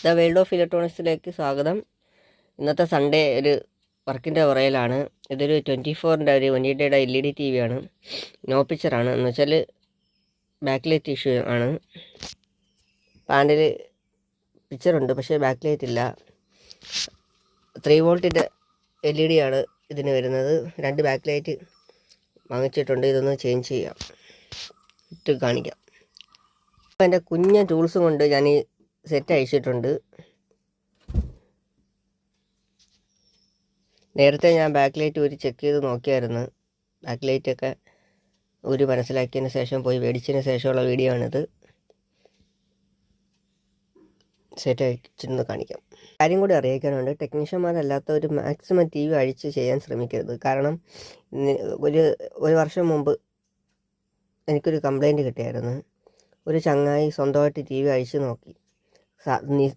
The world of ഇലക്ട്രോണിക്സിലേക്ക് സ്വാഗതം. ഇന്നത്തെ Sunday ഒരു വർക്കിൻ്റെ പുറയിലാണ്. ഇതൊരു 24-ൻ്റെ ഒരു 180-യുടെ LED TV ആണ്. നോ പിക്ചറാണ്, എന്ന് വെച്ചാൽ ബാക്ക് ലൈറ്റ് ഇഷ്യൂ ആണ്. പാനൽ പിക്ചറുണ്ട്, പക്ഷേ ബാക്ക് ലൈറ്റ് ഇല്ല. 3 വോൾട്ടിൻ്റെ LED ആണ് ഇതിന് വരുന്നത്. 2 ബാക്ക് ലൈറ്റ് വാങ്ങിച്ചിട്ടുണ്ട്. ഇതൊന്ന് ചേഞ്ച് ചെയ്യാം, ഇട്ട് കാണിക്കാം. അപ്പോൾ എൻ്റെ കുഞ്ഞ ടൂൾസ് കൊണ്ട് ഞാൻ ഈ സെറ്റ് അയച്ചിട്ടുണ്ട്. നേരത്തെ ഞാൻ ബാക്ക് ലൈറ്റ് ഒരു ചെക്ക് ചെയ്ത് നോക്കിയായിരുന്നു. ബാക്ക് ലൈറ്റൊക്കെ ഒരു മനസ്സിലാക്കിയതിന് ശേഷം പോയി മേടിച്ചതിന് ശേഷമുള്ള വീഡിയോ ആണിത്. സെറ്റ് അയച്ചിരുന്ന് കാണിക്കാം. കാര്യം കൂടി അറിയിക്കാനുണ്ട്, ടെക്നീഷ്യന്മാരല്ലാത്ത ഒരു മാക്സിമം TV അഴിച്ച് ചെയ്യാൻ ശ്രമിക്കരുത്. കാരണം ഒരു വർഷം മുമ്പ് എനിക്കൊരു കംപ്ലൈൻറ്റ് കിട്ടിയായിരുന്നു. ഒരു ചങ്ങായി സ്വന്തമായിട്ട് TV അഴിച്ച് നോക്കി.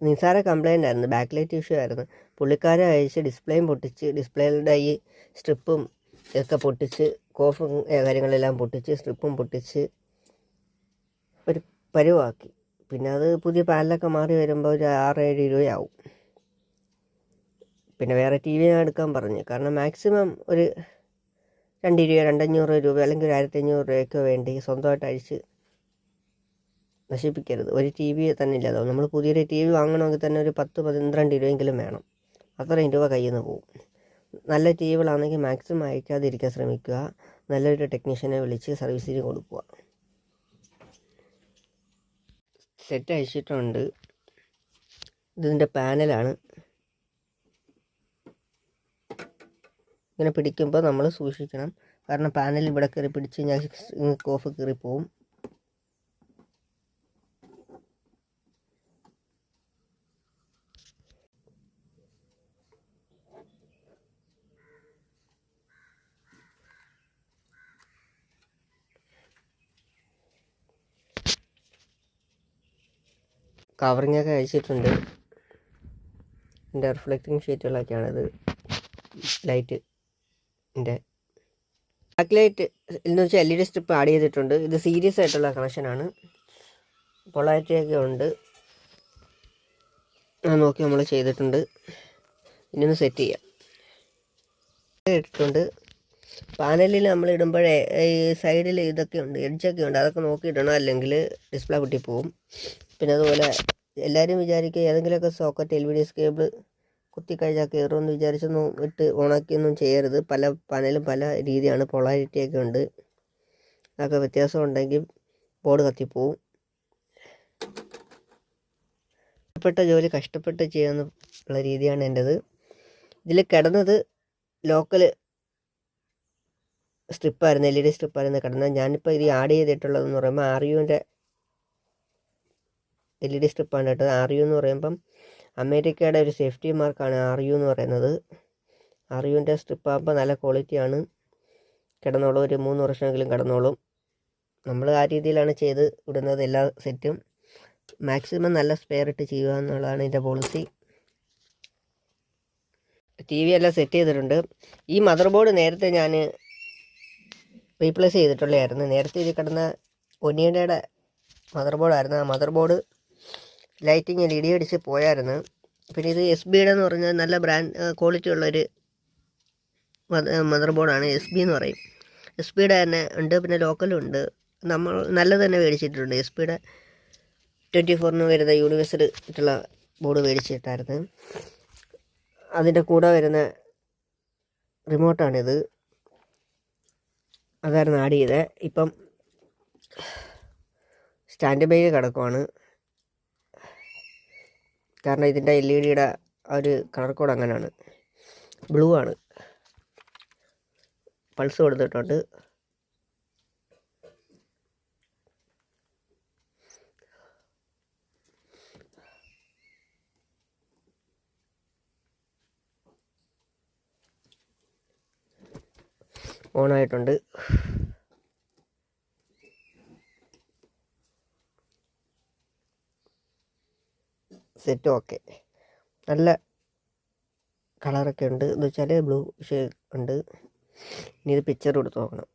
നിസ്സാര കംപ്ലൈൻ്റ് ആയിരുന്നു, ബാക്ക് ലൈറ്റ് ഇഷ്യൂ ആയിരുന്നു. പുള്ളിക്കാരെ അഴിച്ച് ഡിസ്പ്ലേയും പൊട്ടിച്ച്, ഡിസ്പ്ലേയുടെ ഈ സ്ട്രിപ്പും ഒക്കെ പൊട്ടിച്ച്, കോഫും കാര്യങ്ങളെല്ലാം പൊട്ടിച്ച്, സ്ട്രിപ്പും പൊട്ടിച്ച് ഒരു പരുവാക്കി. പിന്നെ അത് പുതിയ പാനലൊക്കെ മാറി വരുമ്പോൾ ഒരു 6-7 രൂപയാവും. പിന്നെ വേറെ TV ഞാൻ എടുക്കാൻ പറഞ്ഞു. കാരണം മാക്സിമം ഒരു 2 രൂപ, 200 രൂപ അല്ലെങ്കിൽ 1500 രൂപയ്ക്കോ വേണ്ടി സ്വന്തമായിട്ട് അഴിച്ച് നശിപ്പിക്കരുത്. ഒരു TV തന്നെ ഇല്ലാതാവും. നമ്മൾ പുതിയൊരു TV വാങ്ങണമെങ്കിൽ തന്നെ ഒരു 10-12 രൂപയെങ്കിലും വേണം. അത്രയും രൂപ കയ്യിൽ നിന്ന് പോകും. നല്ല TVകളാണെങ്കിൽ മാക്സിമം അയക്കാതിരിക്കാൻ ശ്രമിക്കുക. നല്ലൊരു ടെക്നീഷ്യനെ വിളിച്ച് സർവീസിന് കൊടുക്കുക. സെറ്റ് അയച്ചിട്ടുണ്ട്. ഇതിൻ്റെ പാനലാണ്. ഇങ്ങനെ പിടിക്കുമ്പോൾ നമ്മൾ സൂക്ഷിക്കണം. കാരണം പാനൽ ഇവിടെ കയറി പിടിച്ച് ഞാൻ കോഫ് കയറിപ്പോവും. കവറിങ്ങൊക്കെ അയച്ചിട്ടുണ്ട്. ഇതിൻ്റെ റിഫ്ലക്റ്റിംഗ് ഷീറ്റുകളൊക്കെയാണിത്. ലൈറ്റിൻ്റെ ബാക്ക് ലൈറ്റ് എന്ന് വെച്ചാൽ LED സ്ട്രിപ്പ് ആഡ് ചെയ്തിട്ടുണ്ട്. ഇത് സീരിയസ് ആയിട്ടുള്ള കണക്ഷനാണ്. പൊളാരിറ്റിയൊക്കെ ഉണ്ട്. നോക്കി നമ്മൾ ചെയ്തിട്ടുണ്ട്. ഇനി ഒന്ന് സെറ്റ് ചെയ്യാം. ഇട്ടിട്ടുണ്ട്. പാനലിൽ നമ്മൾ ഇടുമ്പോഴേ ഈ സൈഡിൽ ഇതൊക്കെ ഉണ്ട്, എഡ്ജൊക്കെ ഉണ്ട്. അതൊക്കെ നോക്കിയിടണം, അല്ലെങ്കിൽ ഡിസ്പ്ലേ പൊട്ടിപ്പോവും. പിന്നെ അതുപോലെ എല്ലാവരും വിചാരിക്കുക ഏതെങ്കിലുമൊക്കെ സോക്കറ്റ് LED കേബിൾ കുത്തിക്കഴിഞ്ഞാൽ കയറുമെന്ന് വിചാരിച്ചൊന്നും ഇട്ട് ഓണാക്കിയൊന്നും ചെയ്യരുത്. പല പാനലും പല രീതിയാണ്, പൊളാരിറ്റിയൊക്കെ ഉണ്ട്. അതൊക്കെ വ്യത്യാസം ഉണ്ടെങ്കിൽ ബോർഡ് കത്തിപ്പോവും. കഷ്ടപ്പെട്ട ജോലി കഷ്ടപ്പെട്ട് ചെയ്യാനുള്ള രീതിയാണ് എൻ്റേത്. ഇതിൽ കിടന്നത് ലോക്കൽ സ്ട്രിപ്പായിരുന്നു, LED സ്ട്രിപ്പായിരുന്നു കിടന്നത്. ഞാനിപ്പോൾ ഇത് ആഡ് ചെയ്തിട്ടുള്ളതെന്ന് പറയുമ്പോൾ RUവിൻ്റെ LED സ്ട്രിപ്പാണ് കേട്ടത്. RU എന്ന് പറയുമ്പം അമേരിക്കയുടെ ഒരു സേഫ്റ്റി മാർക്കാണ് RU എന്ന് പറയുന്നത്. RUവിൻ്റെ സ്ട്രിപ്പാകുമ്പോൾ നല്ല ക്വാളിറ്റിയാണ്. കിടന്നോളും, ഒരു 3 വർഷമെങ്കിലും കിടന്നോളും. നമ്മൾ ആ രീതിയിലാണ് ചെയ്ത് ഇടുന്നത് എല്ലാ സെറ്റും. മാക്സിമം നല്ല സ്പെയർ ഇട്ട് ചെയ്യുക എന്നുള്ളതാണ് എൻ്റെ പോളിസി. TV എല്ലാം സെറ്റ് ചെയ്തിട്ടുണ്ട്. ഈ മദർ ബോർഡ് നേരത്തെ ഞാൻ റീപ്ലേസ് ചെയ്തിട്ടുള്ളതായിരുന്നു. നേരത്തെ ഇത് കിടന്ന ഒനിയയുടെ മദർ ബോർഡായിരുന്നു. ആ മദർ ബോർഡ് ലൈറ്റിങ് LED അടിച്ച് പോയായിരുന്നു. പിന്നെ ഇത് SBയുടെ എന്ന് പറഞ്ഞാൽ നല്ല ബ്രാൻഡ് ക്വാളിറ്റി ഉള്ളൊരു മദർ ബോർഡാണ്. SB എന്ന് പറയും. SBയുടെ തന്നെ ഉണ്ട്, പിന്നെ ലോക്കലും ഉണ്ട്. നമ്മൾ നല്ലത് തന്നെ മേടിച്ചിട്ടുണ്ട്. SBയുടെ 24-ന് വരുന്ന യൂണിവേഴ്സൽ ആയിട്ടുള്ള ബോർഡ് മേടിച്ചിട്ടായിരുന്നു. അതിൻ്റെ കൂടെ വരുന്ന റിമോട്ടാണിത്. അതായിരുന്നു ആഡ് ചെയ്തത്. ഇപ്പം സ്റ്റാൻഡ് ബൈ കിടക്കുവാണ്. കാരണം ഇതിൻ്റെ LEDയുടെ ആ ഒരു കളർ കോഡ് അങ്ങനെയാണ്, ബ്ലൂ ആണ്. പൾസ് കൊടുത്തിട്ടുണ്ട്. ഓണായിട്ടുണ്ട്. Set okay. നല്ല കളറൊക്കെ ഉണ്ട്. എന്ന് വെച്ചാൽ ബ്ലൂ ഉണ്ട്. ഇനി ഇത് പിക്ചർ കൊടുത്ത് നോക്കണം.